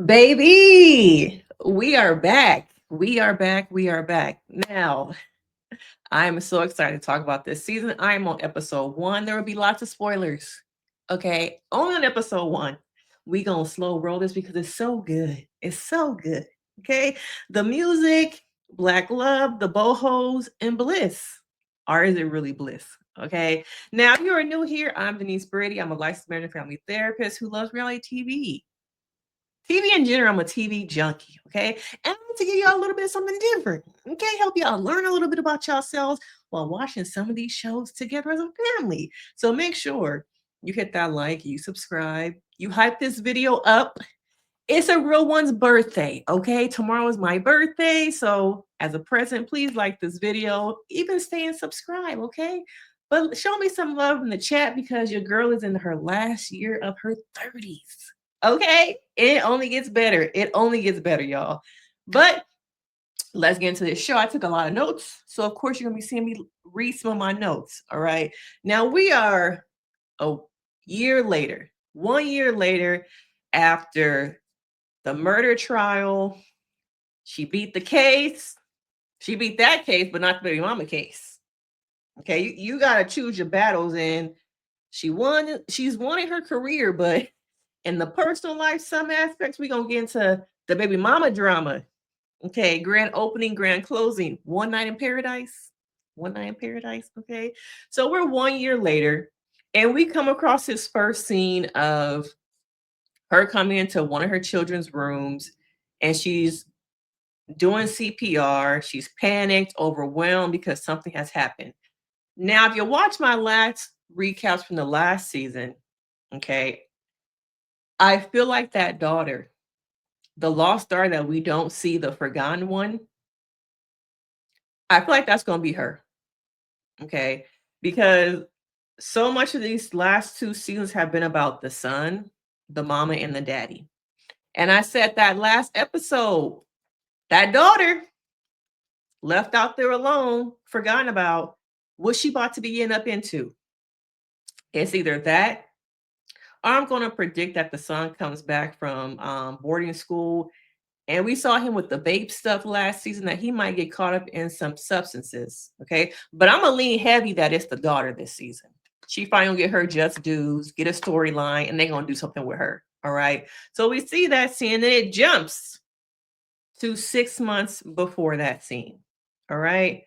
Baby, we are back. We are back. We are back. Now, I am so excited to talk about this season. I am on episode one. There will be lots of spoilers. Okay. Only on episode one. We gonna slow roll this because it's so good. It's so good. Okay. The music, Black Love, the bohos, and bliss. Or is it really bliss? Okay. Now, if you are new here, I'm Denise Brady. I'm a licensed marriage and family therapist who loves reality TV. TV in general, I'm a TV junkie, okay? And I want to give y'all a little bit of something different, okay? Help y'all learn a little bit about yourselves while watching some of these shows together as a family. So make sure you hit that like, you subscribe, you hype this video up. It's a real one's birthday, okay? Tomorrow is my birthday. So as a present, please like this video, even stay and subscribe, okay? But show me some love in the chat because your girl is in her last year of her 30s. Okay? It only gets better. It only gets better, y'all. But let's get into this show. I took a lot of notes. So, of course, you're going to be seeing me read some of my notes. All right. Now, we are a year later, 1 year later, after the murder trial. She beat the case. She beat that case, but not the baby mama case. Okay. You got to choose your battles. And she won. She's won in her career, but in the personal life, some aspects, we're going to get into the baby mama drama. Okay, grand opening, grand closing, one night in paradise. One night in paradise. Okay. So we're 1 year later, and we come across this first scene of her coming into one of her children's rooms, and she's doing CPR. She's panicked, overwhelmed because something has happened. Now, if you watch my last recaps from the last season, okay, I feel like that daughter, the lost daughter that we don't see, the forgotten one, I feel like that's going to be her. Okay. Because so much of these last two seasons have been about the son, the mama, and the daddy. And I said that last episode, that daughter left out there alone, forgotten about what she about to be getting up into. It's either that, or I'm going to predict that the son comes back from boarding school. And we saw him with the vape stuff last season that he might get caught up in some substances. Okay. But I'm going to lean heavy that it's the daughter this season. She finally get her just dues, get a storyline, and they're going to do something with her. All right. So we see that scene and it jumps to 6 months before that scene. All right.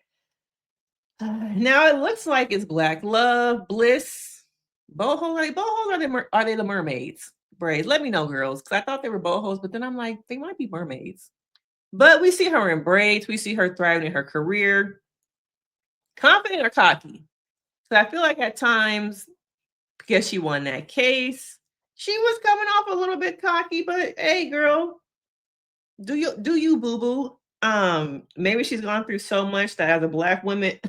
Now it looks like it's Black Love, Bliss, boho. Are they bohos? Are they the mermaids? Braids. Let me know, girls, because I thought they were bohos, but then I'm like, they might be mermaids. But we see her in braids. We see her thriving in her career, confident or cocky. So I feel like at times, because she won that case, she was coming off a little bit cocky. But hey, girl, do you boo boo? Maybe she's gone through so much that as a black woman,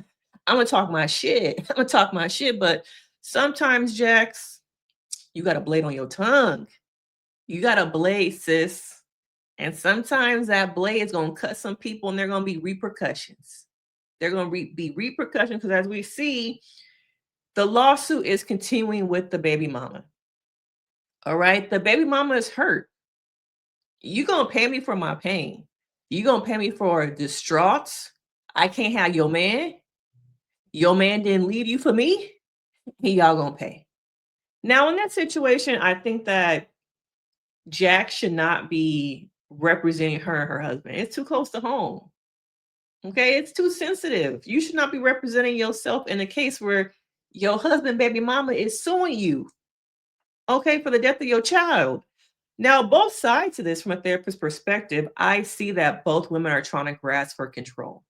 I'm gonna talk my shit. I'm gonna talk my shit. But sometimes, Jax, you got a blade on your tongue. You got a blade, sis. And sometimes that blade is going to cut some people and there are going to be repercussions. They're going to be repercussions because as we see, the lawsuit is continuing with the baby mama. All right. The baby mama is hurt. You're going to pay me for my pain. You're going to pay me for distraught. I can't have your man. Your man didn't leave you for me. Y'all going to pay. Now, in that situation, I think that Jack should not be representing her and her husband. It's too close to home. Okay, it's too sensitive. You should not be representing yourself in a case where your husband, baby mama, is suing you, okay, for the death of your child. Now, both sides of this, from a therapist's perspective, I see that both women are trying to grasp for control.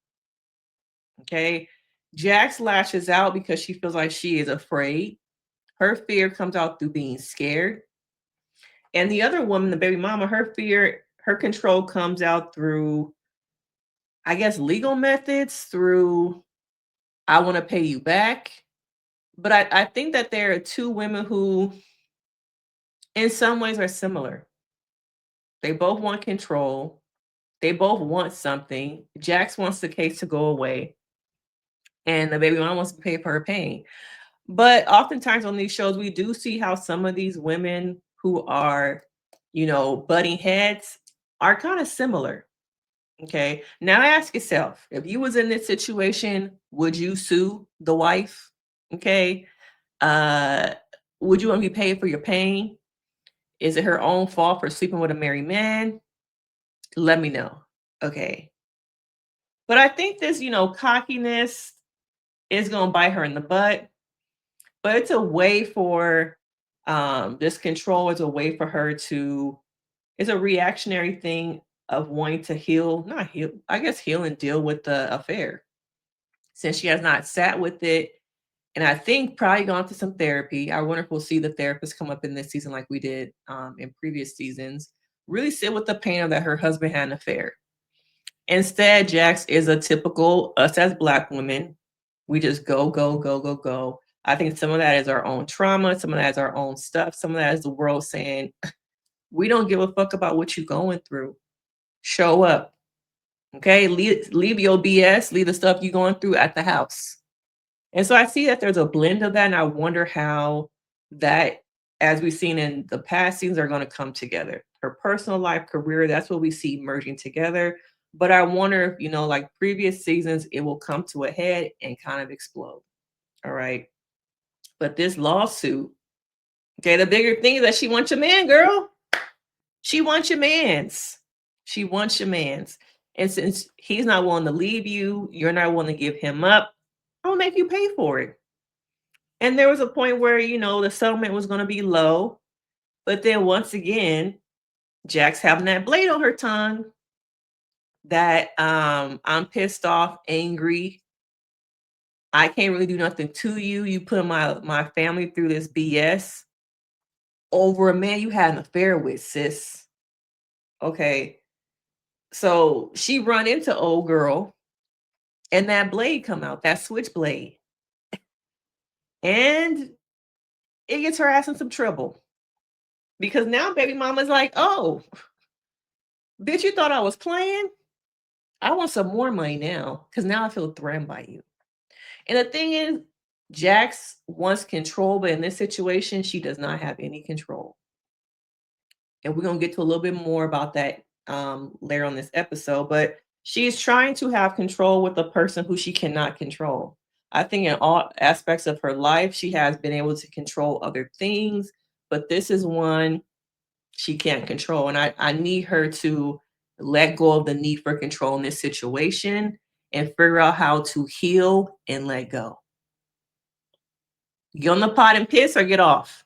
Okay, Jax lashes out because she feels like she is afraid. Her fear comes out through being scared. And the other woman, the baby mama, her fear, her control comes out through, I guess, legal methods, through I want to pay you back. But I think that there are two women who, in some ways, are similar. They both want control. They both want something. Jax wants the case to go away, and the baby mom wants to pay for her pain. But oftentimes on these shows, we do see how some of these women who are butting heads are kind of similar. Okay. Now ask yourself, if you was in this situation, would you sue the wife? Okay. Uh, would you want to be paid for your pain? Is it her own fault for sleeping with a married man? Let me know. Okay. But I think this, cockiness is gonna bite her in the butt. But it's a way for this control is a way for her to it's a reactionary thing of wanting to heal, not heal, I guess heal and deal with the affair. Since she has not sat with it, and I think probably gone to some therapy. I wonder if we'll see the therapist come up in this season like we did in previous seasons. Really sit with the pain of that her husband had an affair. Instead, Jax is a typical us as Black women. We just go, go, go, go, go. I think some of that is our own trauma. Some of that is our own stuff. Some of that is the world saying, we don't give a fuck about what you're going through. Show up. Okay. Leave your BS, leave the stuff you're going through at the house. And so I see that there's a blend of that. And I wonder how that, as we've seen in the past seasons, are going to come together. Her personal life, career, that's what we see merging together. But I wonder if, like previous seasons, it will come to a head and kind of explode. All right. But this lawsuit, okay, the bigger thing is that she wants your man, girl. She wants your man's. She wants your man's. And since he's not willing to leave you, you're not willing to give him up, I'll make you pay for it. And there was a point where, the settlement was going to be low. But then once again, Jax having that blade on her tongue, that I'm pissed off, angry. I can't really do nothing to you. You put my family through this BS over a man you had an affair with, sis. Okay. So she run into old girl and that blade come out, that switchblade. And it gets her ass in some trouble. Because now baby mama's like, oh, bitch, you thought I was playing? I want some more money now because now I feel threatened by you. And the thing is, Jax wants control, but in this situation, she does not have any control. And we're going to get to a little bit more about that later on this episode. But she's trying to have control with a person who she cannot control. I think in all aspects of her life, she has been able to control other things, but this is one she can't control. And I need her to let go of the need for control in this situation and figure out how to heal and let go. Get on the pot and piss or get off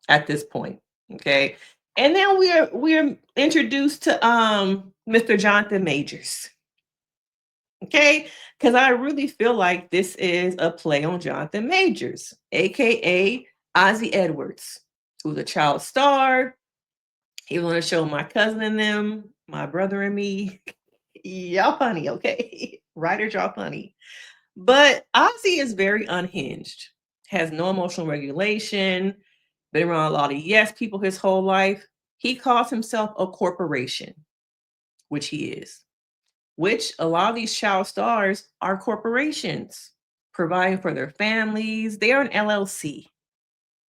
at this point. Okay. And then we're introduced to Mr. Johnathan Majors. Okay, because I really feel like this is a play on Johnathan Majors, aka Ozzy Edwards, who's a child star. He was on a show My Cousin and Them, My Brother and Me. Y'all funny, okay? Writers, y'all funny. But Ozzy is very unhinged, has no emotional regulation, been around a lot of yes people his whole life. He calls himself a corporation, which he is, which a lot of these child stars are corporations providing for their families. They are an LLC,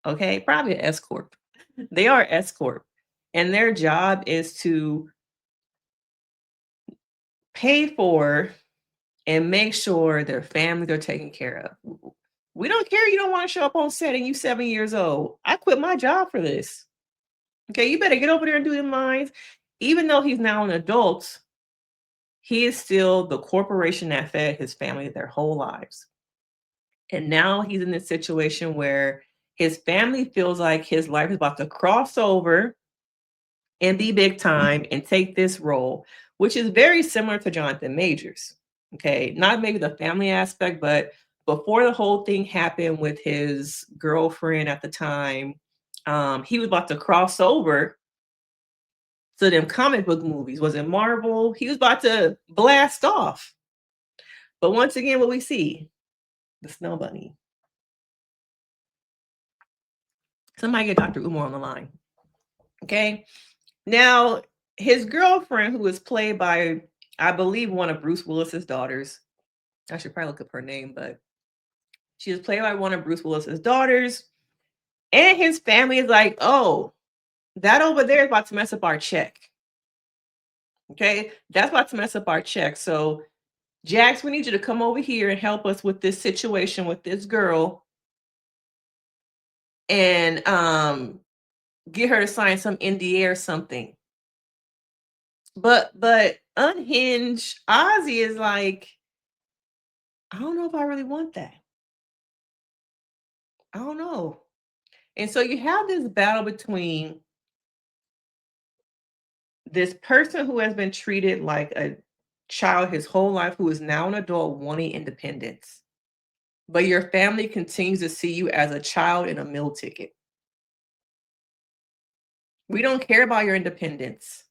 okay? Probably an S Corp. They are S Corp. And their job is to pay for and make sure their families are taken care of. We don't care you don't want to show up on set and you 7 years old. I quit my job for this. Okay, you better get over there and do your lines. Even though he's now an adult, he is still the corporation that fed his family their whole lives. And now he's in this situation where his family feels like his life is about to cross over and be big time and take this role, which is very similar to Johnathan Majors. Okay, not maybe the family aspect, but before the whole thing happened with his girlfriend at the time, he was about to cross over to them comic book movies. Was it Marvel? He was about to blast off. But once again, what we see, the snow bunny. Somebody get Dr. Umar on the line. Okay. Now, his girlfriend, who is played by, I believe, one of Bruce Willis's daughters. I should probably look up her name, but she is played by one of Bruce Willis's daughters. And his family is like, oh, That over there is about to mess up our check. Okay, that's about to mess up our check. So, Jax, we need you to come over here and help us with this situation with this girl, and get her to sign some NDA or something. But unhinged Ozzy is like, I don't know if I really want that. I don't know. And so you have this battle between this person who has been treated like a child his whole life, who is now an adult wanting independence. But your family continues to see you as a child in a meal ticket. We don't care about your independence.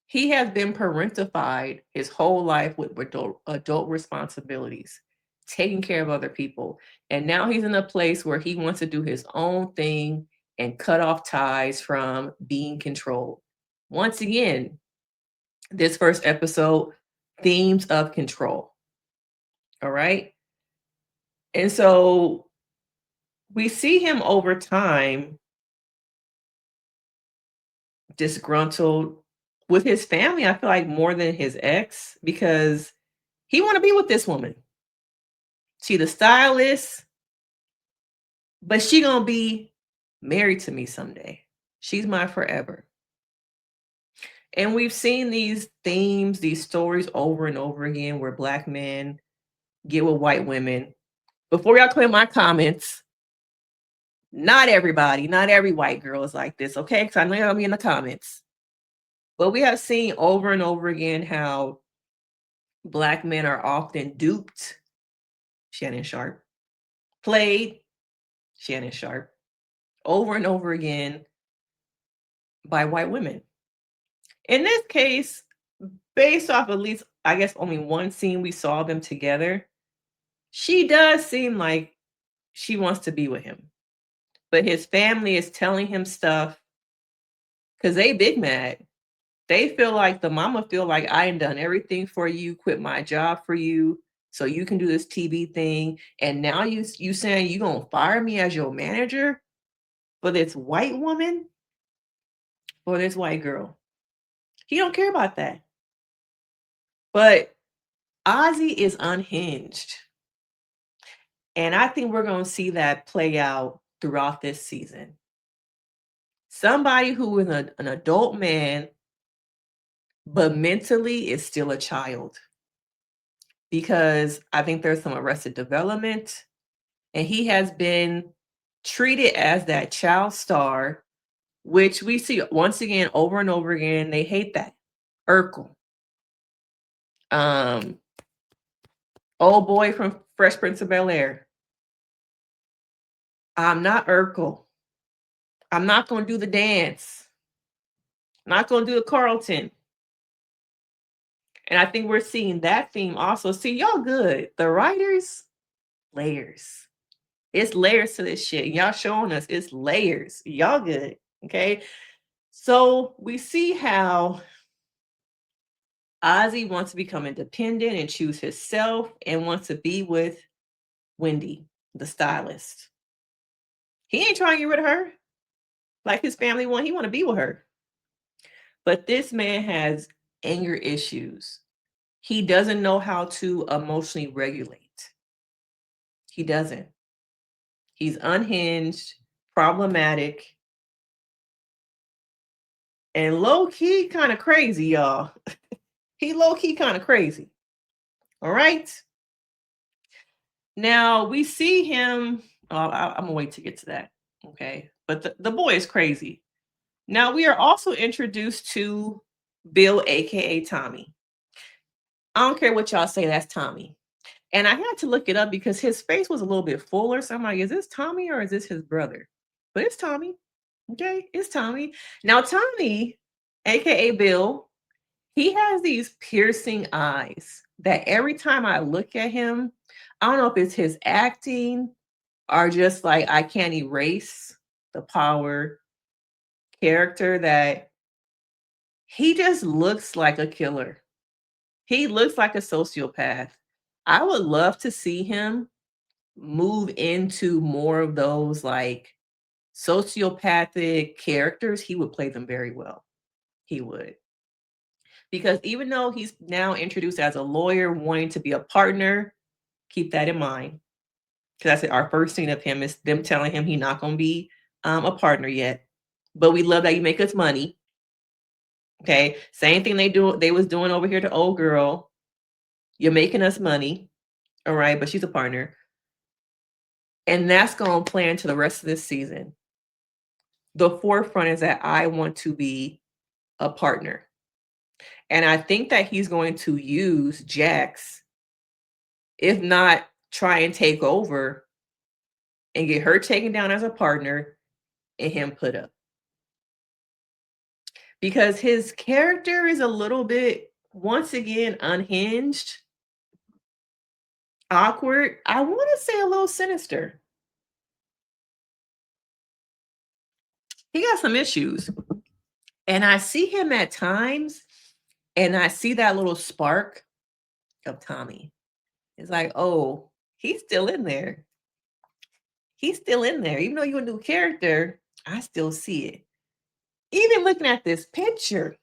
He has been parentified his whole life with adult responsibilities, taking care of other people. And now he's in a place where he wants to do his own thing and cut off ties from being controlled. Once again, this first episode, themes of control. All right. And so we see him over time disgruntled with his family. I feel like more than his ex, because he want to be with this woman. She the stylist, but she gonna be married to me someday. She's my forever. And we've seen these themes, these stories over and over again where black men get with white women. Before y'all clear my comments, not everybody, not every white girl is like this, okay? Because I know y'all be in the comments. But we have seen over and over again how black men are often duped, Shannon Sharp, played, Shannon Sharp, over and over again by white women. In this case, based off at least, I guess, only one scene we saw them together, she does seem like she wants to be with him. But his family is telling him stuff because they big mad. They feel like the mama feel like I ain't done everything for you, quit my job for you, so you can do this TV thing. And now you saying you gonna fire me as your manager for this white woman or this white girl. He don't care about that. But Ozzy is unhinged. And I think we're going to see that play out throughout this season. Somebody who is an adult man, but mentally is still a child. Because I think there's some arrested development, and he has been treated as that child star, which we see once again over and over again. They hate that. Urkel. Um, Old boy from Fresh Prince of Bel-Air. I'm not Urkel. I'm not going to do the dance. I'm not going to do the Carlton. And I think we're seeing that theme also. See, y'all good. The writers, layers. It's layers to this shit. Y'all showing us it's layers. Y'all good. Okay. So we see how Ozzy wants to become independent and choose himself and wants to be with Wendy, the stylist. He ain't trying to get rid of her like his family want. He want to be with her. But this man has anger issues. He doesn't know how to emotionally regulate. He doesn't. He's unhinged, problematic, and low key kind of crazy, y'all. He low key kind of crazy. All right. Now we see him. Oh, I'm gonna wait to get to that. Okay. But the boy is crazy. Now we are also introduced to Bill, aka Tommy. I don't care what y'all say, that's Tommy. And I had to look it up because his face was a little bit fuller. So I'm like, is this Tommy or is this his brother? But it's Tommy. Okay, it's Tommy. Now, Tommy, aka Bill, he has these piercing eyes that every time I look at him, I don't know if it's his acting or just like I can't erase the power character that he just looks like a killer. He looks like a sociopath. I would love to see him move into more of those like sociopathic characters, he would play them very well. He would. Because even though he's now introduced as a lawyer wanting to be a partner, keep that in mind. Because I said our first scene of him is them telling him he's not going to be a partner yet. But we love that you make us money. Okay. Same thing they was doing over here to old girl. You're making us money. All right. But she's a partner. And that's going to play into the rest of this season. The forefront is that I want to be a partner. And I think that he's going to use Jax, if not try and take over and get her taken down as a partner and him put up. Because his character is a little bit, once again, unhinged, awkward. I want to say a little sinister. He got some issues. And I see him at times, and I see that little spark of Tommy. It's like, oh, he's still in there. He's still in there. Even though you're a new character, I still see it. Even looking at this picture,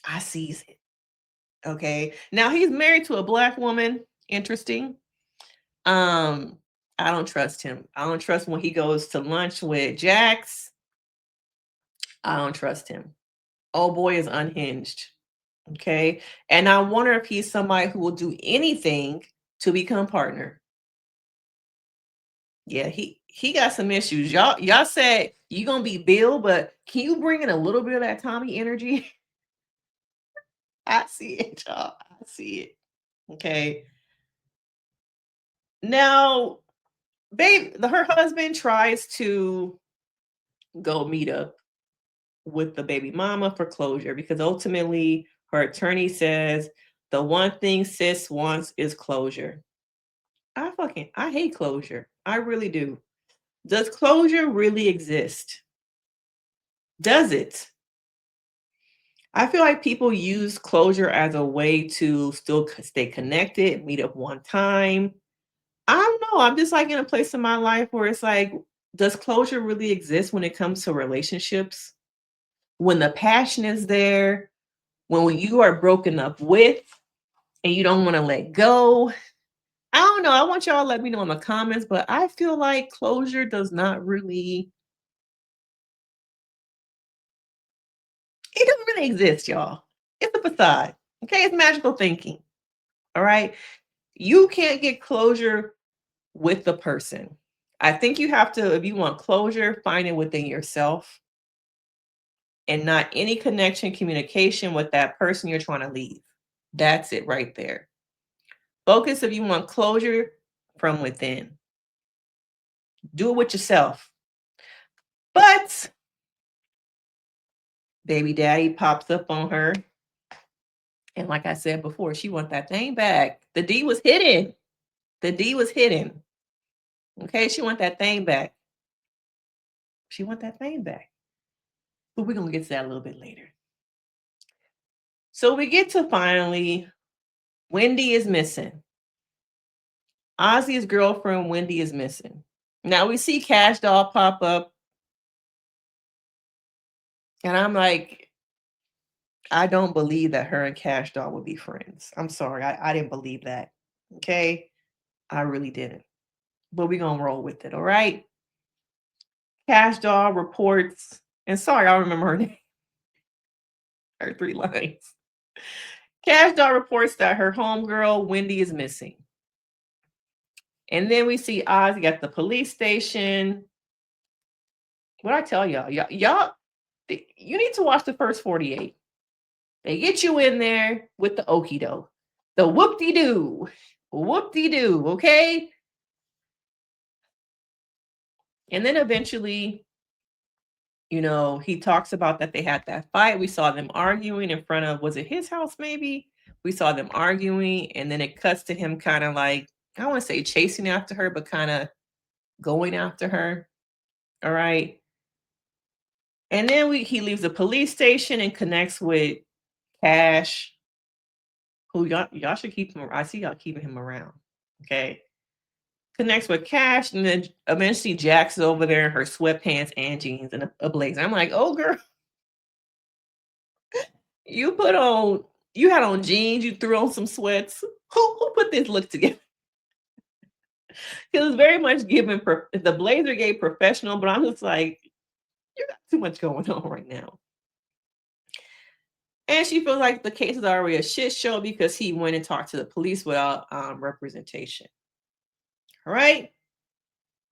I sees it. Okay. Now he's married to a black woman. Interesting. I don't trust him. I don't trust when he goes to lunch with Jax. I don't trust him. Oh boy is unhinged. Okay. And I wonder if he's somebody who will do anything to become partner. Yeah, he got some issues. Y'all said you gonna be Bill, but can you bring in a little bit of that Tommy energy? I see it, y'all. I see it. Okay. Now, her husband tries to go meet up with the baby mama for closure because ultimately her attorney says the one thing sis wants is closure. I hate closure. I really do. Does closure really exist? Does it? I feel like people use closure as a way to still stay connected, meet up one time. I don't know. I'm just like in a place in my life where it's like, does closure really exist when it comes to relationships? When the passion is there, when you are broken up with and you don't want to let go. I don't know. I want y'all to let me know in the comments, but I feel like closure does not really, it doesn't really exist, y'all. It's a facade. Okay. It's magical thinking. All right. You can't get closure with the person. I think you have to, if you want closure, find it within yourself and not any connection, communication with that person you're trying to leave. That's it right there. Focus if you want closure from within. Do it with yourself. But baby daddy pops up on her. And like I said before, she want that thing back. The D was hidden. The D was hidden. Okay, she want that thing back. She want that thing back. But we're going to get to that a little bit later. So we get to finally, Wendy is missing. Ozzy's girlfriend, Wendy, is missing. Now we see Cash Doll pop up. And I'm like, I don't believe that her and Cash Doll would be friends. I'm sorry. I didn't believe that. Okay. I really didn't. But we're going to roll with it. All right. Cash Doll reports, and sorry, I don't remember her name. Her 3 lines. Cash Doll reports that her homegirl, Wendy, is missing. And then we see Ozzy at the police station. What I tell y'all, you need to watch the first 48. They get you in there with the okie doke, the whoop-de-doo, whoop-de-doo, okay? And then eventually, he talks about that they had that fight. We saw them arguing in front of, was it his house maybe? We saw them arguing, and then it cuts to him kind of like, I don't want to say chasing after her, but kind of going after her. All right. And then he leaves the police station and connects with Cash, who y'all should keep him. I see y'all keeping him around. Okay. connects with Cash, and then eventually Jax is over there in her sweatpants and jeans and a blazer. I'm like, oh girl, you had on jeans, you threw on some sweats. Who put this look together? Because it's very much given. The blazer gave professional, but I'm just like, you got too much going on right now. And she feels like the case is already a shit show because he went and talked to the police without representation. All right.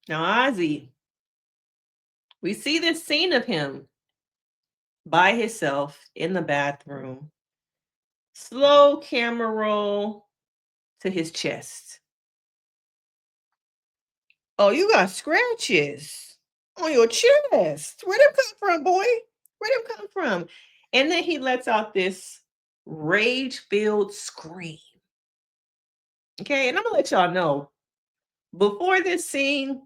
Now, Ozzy, we see this scene of him by himself in the bathroom. Slow camera roll to his chest. Oh, you got scratches on your chest. Where them come from, boy? Where them come from? And then he lets out this rage-filled scream. Okay, and I'm gonna let y'all know, before this scene,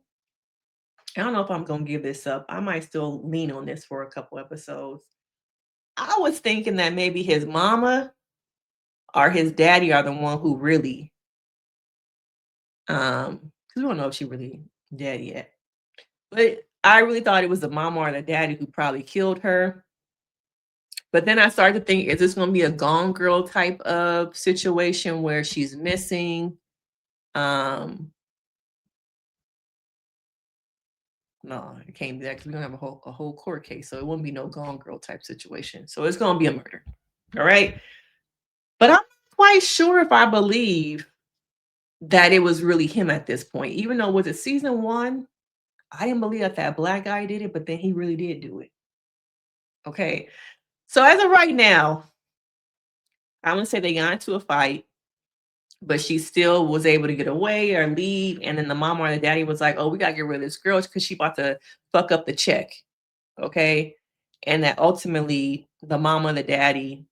I don't know if I'm gonna give this up. I might still lean on this for a couple episodes. I was thinking that maybe his mama or his daddy are the one who really, because we don't know if she really dead yet. But I really thought it was the mama or the daddy who probably killed her. But then I started to think, is this going to be a Gone Girl type of situation where she's missing? No, it can't be that because we don't have a whole court case, so it wouldn't be no Gone Girl type situation. So it's going to be a murder, all right? But I'm not quite sure if I believe that it was really him at this point. Even though was it season 1, I didn't believe that black guy did it, but then he really did do it. Okay, so as of right now, I'm gonna say they got into a fight, but she still was able to get away or leave. And then the mom or the daddy was like, "Oh, we gotta get rid of this girl because she about to fuck up the check." Okay, and that ultimately the mom or the daddy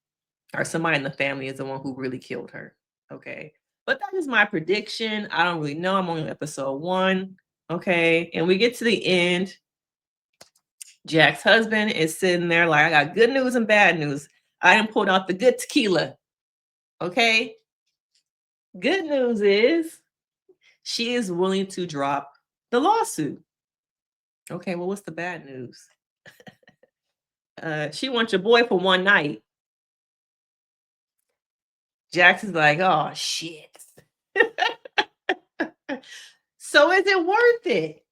or somebody in the family is the one who really killed her. Okay, but that is my prediction. I don't really know. I'm only on episode 1. Okay, and we get to the end. Jack's husband is sitting there like, I got good news and bad news. I done pulled out the good tequila. Okay. Good news is she is willing to drop the lawsuit. Okay, well, what's the bad news? She wants your boy for one night. Jackson's like, oh shit. So is it worth it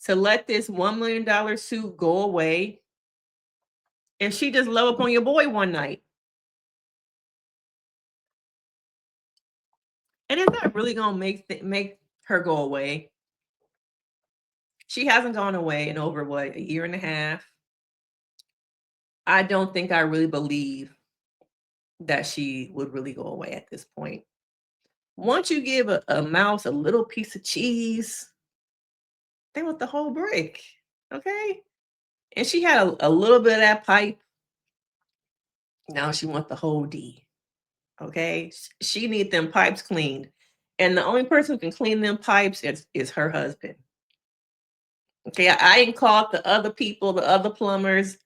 to let this $1 million suit go away and she just love up on your boy one night? And is that really gonna make her go away? She hasn't gone away in over what, a year and a half. I don't think I really believe that she would really go away at this point. Once you give a mouse a little piece of cheese, they want the whole brick. Okay. And she had a little bit of that pipe. Now she wants the whole D. Okay. She need them pipes cleaned. And the only person who can clean them pipes is her husband. Okay. I ain't called the other people, the other plumbers.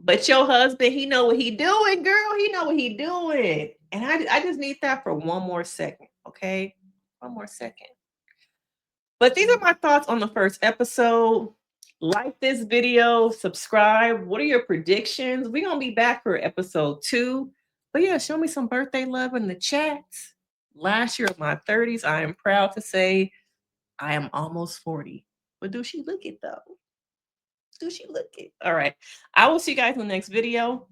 But your husband, he know what he doing, girl. He know what he doing. And I just need that for one more second, okay? One more second. But these are my thoughts on the first episode. Like this video, subscribe. What are your predictions? We're going to be back for episode 2. But yeah, show me some birthday love in the chat. Last year of my 30s, I am proud to say I am almost 40. But do she look it though? Do she look it? All right. I will see you guys in the next video.